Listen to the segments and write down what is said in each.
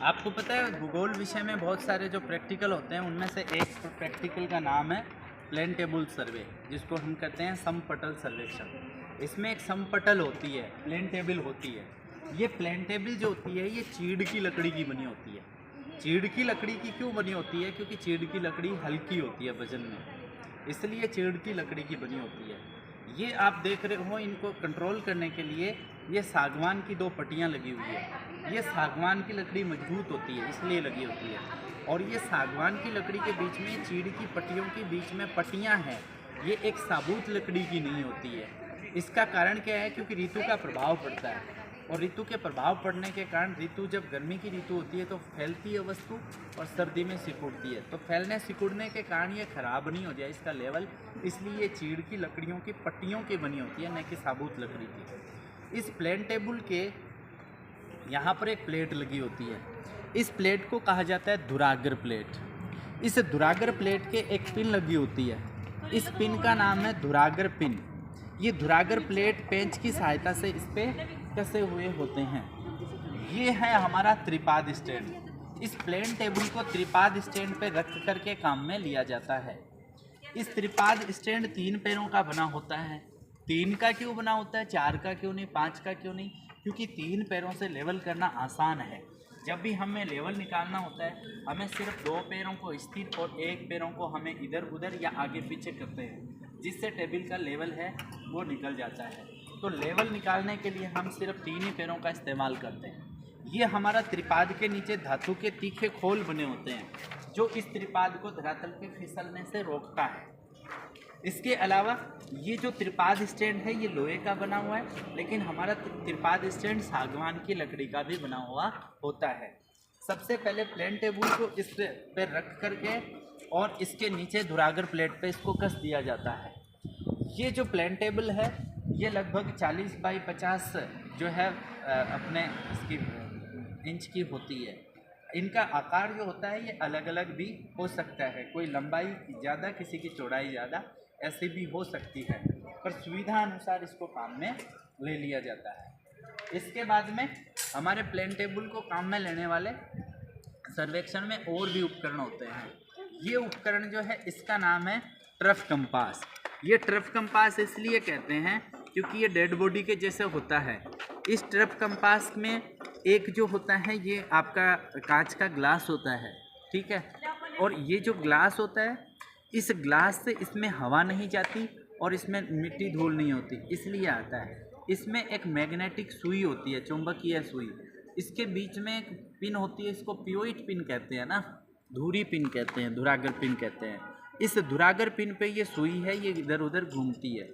आपको पता है भूगोल विषय में बहुत सारे जो प्रैक्टिकल होते हैं उनमें से एक प्रैक्टिकल का नाम है प्लेन टेबल सर्वे, जिसको हम कहते हैं समपटल सर्वेक्षण। इसमें एक समपटल होती है, प्लेन टेबल होती है। ये प्लेन टेबल जो होती है ये चीड़ की लकड़ी की बनी होती है। चीड़ की लकड़ी की क्यों बनी होती है? क्योंकि चीड़ की लकड़ी हल्की होती है वजन में, इसलिए चीड़ की लकड़ी की बनी होती है। ये आप देख रहे हो, इनको कंट्रोल करने के लिए ये सागवान की दो पट्टियाँ लगी हुई है। ये सागवान की लकड़ी मजबूत होती है इसलिए लगी होती है। और ये सागवान की लकड़ी के बीच में चीड़ की पट्टियों के बीच में पट्टियाँ हैं, ये एक साबुत लकड़ी की नहीं होती है। इसका कारण क्या है? क्योंकि ऋतु का प्रभाव पड़ता है, और ऋतु के प्रभाव पड़ने के कारण ऋतु जब गर्मी की ऋतु होती है तो फैलती है वस्तु, और सर्दी में सिकुड़ती है। तो फैलने सिकुड़ने के कारण ये खराब नहीं हो जाए इसका लेवल, इसलिए ये चीड़ की लकड़ियों की पट्टियों की बनी होती है, न कि साबुत लकड़ी की। इस प्लेन टेबल के यहाँ पर एक प्लेट लगी होती है। इस प्लेट को कहा जाता है धुरागर प्लेट। इस धुरागर प्लेट के एक पिन लगी होती है। इस पिन का नाम है धुरागर पिन। ये धुरागर प्लेट पेंच की सहायता से इस पे कसे हुए होते हैं। ये है हमारा त्रिपाद स्टैंड। इस प्लेन टेबल को त्रिपाद स्टैंड पे रख करके काम में लिया जाता है। इस त्रिपाद स्टैंड 3 पैरों का बना होता है। 3 का क्यों बना होता है? 4 का क्यों नहीं? 5 का क्यों नहीं? क्योंकि 3 पैरों से लेवल करना आसान है। जब भी हमें लेवल निकालना होता है, हमें सिर्फ 2 पैरों को स्थिर और 1 पैरों को हमें इधर उधर या आगे पीछे करते हैं, जिससे टेबल का लेवल है वो निकल जाता है। तो लेवल निकालने के लिए हम सिर्फ 3 ही पैरों का इस्तेमाल करते हैं। ये हमारा त्रिपाद के नीचे धातु के तीखे खोल बने होते हैं, जो इस त्रिपाद को धरातल पे फिसलने से रोकता है। इसके अलावा ये जो त्रिपाद स्टैंड है ये लोहे का बना हुआ है, लेकिन हमारा त्रिपाद स्टैंड सागवान की लकड़ी का भी बना हुआ होता है। सबसे पहले प्लेन टेबल को इस पे रख करके और इसके नीचे धुरागर प्लेट पे इसको कस दिया जाता है। ये जो प्लेन टेबल है ये लगभग 40 बाई 50 जो है अपने इसकी इंच की होती है। इनका आकार जो होता है ये अलग अलग भी हो सकता है, कोई लंबाई ज़्यादा, किसी की चौड़ाई ज़्यादा, ऐसी भी हो सकती है, पर सुविधा अनुसार इसको काम में ले लिया जाता है। इसके बाद में हमारे प्लेन टेबल को काम में लेने वाले सर्वेक्षण में और भी उपकरण होते हैं। ये उपकरण जो है इसका नाम है ट्रफ कंपास। ये ट्रफ कंपास इसलिए कहते हैं क्योंकि ये डेड बॉडी के जैसे होता है। इस ट्रफ कंपास में एक जो होता है ये आपका कांच का ग्लास होता है, ठीक है, और ये जो ग्लास होता है इस ग्लास से इसमें हवा नहीं जाती और इसमें मिट्टी धूल नहीं होती, इसलिए आता है। इसमें एक मैग्नेटिक सुई होती है, चुंबकीय सुई। इसके बीच में एक पिन होती है, इसको पियोइट पिन कहते हैं ना, धुरी पिन कहते हैं, धुरागर पिन कहते हैं। इस धुरागर पिन पे ये सुई है, ये इधर उधर घूमती है।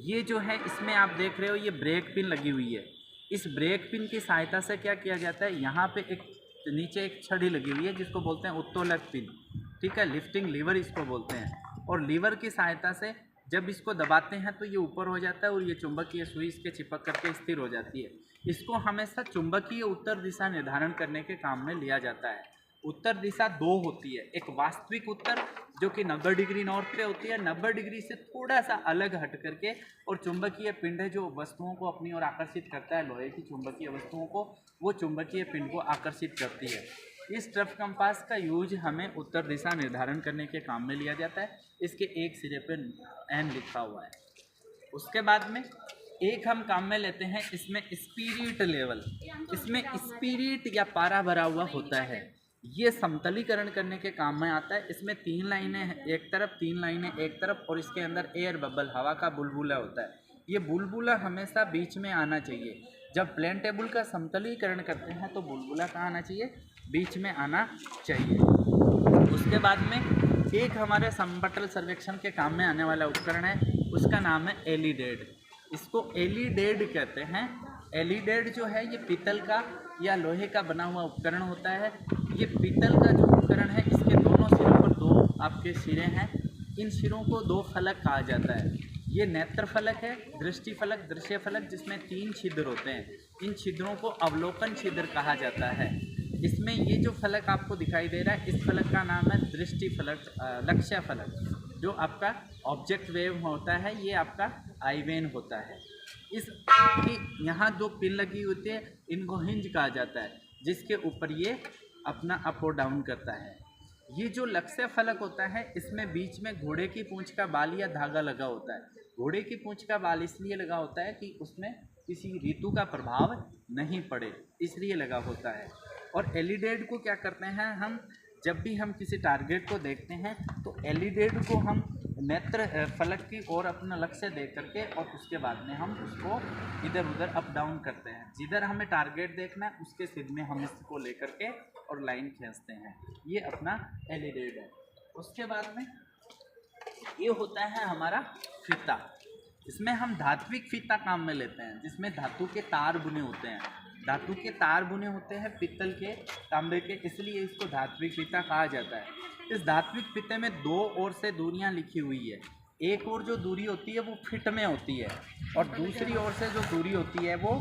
ये जो है इसमें आप देख रहे हो ये ब्रेक पिन लगी हुई है। इस ब्रेक पिन की सहायता से क्या किया जाता है, यहाँ पे एक नीचे एक छड़ी लगी हुई है जिसको बोलते हैं उत्तोलक पिन, ठीक है, लिफ्टिंग लीवर इसको बोलते हैं। और लीवर की सहायता से जब इसको दबाते हैं तो ये ऊपर हो जाता है और ये चुंबकीय सुई इसके चिपक करके स्थिर हो जाती है। इसको हमेशा चुंबकीय उत्तर दिशा निर्धारण करने के काम में लिया जाता है। उत्तर दिशा 2 होती है, एक वास्तविक उत्तर जो कि 90 डिग्री नॉर्थ पे होती है, 90 डिग्री से थोड़ा सा अलग हट करके, और चुंबकीय पिंड है जो वस्तुओं को अपनी ओर आकर्षित करता है, लोहे की चुंबकीय वस्तुओं को, वो चुंबकीय पिंड को आकर्षित करती है। इस ट्रफ कंपास का यूज हमें उत्तर दिशा निर्धारण करने के काम में लिया जाता है। इसके एक सिरे पर एन लिखा हुआ है। उसके बाद में एक हम काम में लेते हैं इसमें स्पिरिट लेवल। इसमें स्पिरिट या पारा भरा हुआ होता है, ये समतलीकरण करने के काम में आता है। इसमें 3 लाइनें हैं एक तरफ, 3 लाइनें एक तरफ, और इसके अंदर एयर बबल, हवा का बुलबुला होता है। ये बुलबुला हमेशा बीच में आना चाहिए। जब प्लेन टेबल का समतलीकरण करते हैं तो बुलबुला कहाँ आना चाहिए? बीच में आना चाहिए। उसके बाद में एक हमारे समपटल सर्वेक्षण के काम में आने वाला उपकरण है, उसका नाम है एलिडेड। इसको एलिडेड कहते हैं। एलिडेड जो है ये पीतल का या लोहे का बना हुआ उपकरण होता है। ये पीतल का जो उपकरण है इसके दोनों सिरों पर 2 आपके सिरे हैं। इन सिरों को 2 फलक कहा जाता है। ये नेत्र फलक है, दृष्टि फलक, दृश्य फलक, जिसमें 3 छिद्र होते हैं। इन छिद्रों को अवलोकन छिद्र कहा जाता है। इसमें ये जो फलक आपको दिखाई दे रहा है इस फलक का नाम है दृष्टि फलक, लक्ष्य फलक। जो आपका ऑब्जेक्ट वेव होता है ये आपका आई वेन होता है। इस यहाँ जो पिन लगी होती है इनको हिंज कहा जाता है, जिसके ऊपर ये अपना अप और डाउन करता है। ये जो लक्ष्य फलक होता है, इसमें बीच में घोड़े की पूंछ का बाल या धागा लगा होता है। घोड़े की पूंछ का बाल इसलिए लगा होता है कि उसमें किसी ऋतु का प्रभाव नहीं पड़े, इसलिए लगा होता है। और एलिडेड को क्या करते हैं हम, जब भी हम किसी टारगेट को देखते हैं तो एलिडेड को हम नेत्र फलक की ओर अपना लक्ष्य दे करके और उसके बाद में हम उसको इधर उधर अप डाउन करते हैं। जिधर हमें टारगेट देखना है उसके सिर में हम इसको लेकर के और लाइन खींचते हैं। ये अपना एलिडेड है। उसके बाद में ये होता है हमारा फीता। इसमें हम धात्विक फीता काम में लेते हैं, जिसमें धातु के तार बुने होते हैं। धातु के तार बुने होते हैं पित्तल के, तांबे के, इसलिए इसको धात्विक फीता कहा जाता है। इस धात्विक फीते में दो ओर से दूरियां लिखी हुई है। एक ओर जो दूरी होती है वो फीट में होती है और दूसरी ओर से जो दूरी होती है वो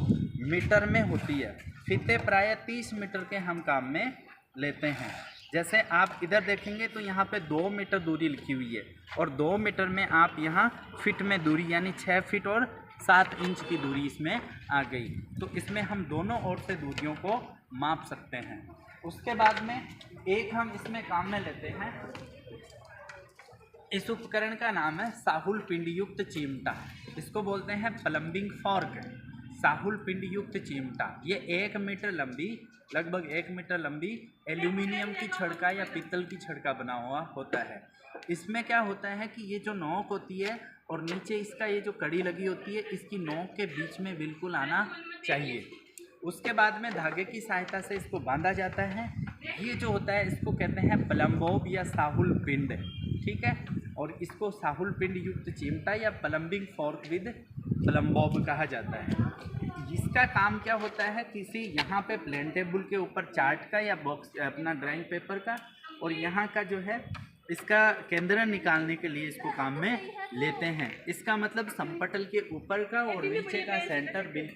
मीटर में होती है। फीते प्रायः 30 मीटर के हम काम में लेते हैं। जैसे आप इधर देखेंगे तो यहाँ पे 2 मीटर दूरी लिखी हुई है और 2 मीटर में आप यहाँ फीट में दूरी यानी 6 फीट और 7 इंच की दूरी इसमें आ गई। तो इसमें हम दोनों ओर से दूरियों को माप सकते हैं। उसके बाद में एक हम इसमें काम में लेते हैं, इस उपकरण का नाम है साहुल पिंड युक्त चिमटा। इसको बोलते हैं प्लम्बिंग फॉर्क। साहुल पिंड युक्त चिमटा, ये 1 मीटर लंबी, लगभग 1 मीटर लंबी एल्यूमिनियम की छड़का या पीतल की छड़का बना हुआ होता है। इसमें क्या होता है कि ये जो नोक होती है और नीचे इसका ये जो कड़ी लगी होती है, इसकी नोक के बीच में बिल्कुल आना चाहिए। उसके बाद में धागे की सहायता से इसको बांधा जाता है। ये जो होता है इसको कहते हैं प्लम्बोब या साहुल पिंड, ठीक है। और इसको साहुल पिंड युक्त चिमटा या प्लम्बिंग फॉर्क विद प्लम्बोब कहा जाता है। इसका काम क्या होता है, किसी यहाँ पे प्लेन टेबल के ऊपर चार्ट का या बॉक्स अपना ड्राइंग पेपर का, और यहाँ का जो है इसका केंद्र निकालने के लिए इसको काम में लेते हैं। इसका मतलब समपटल के ऊपर का और नीचे का सेंटर बिल्कुल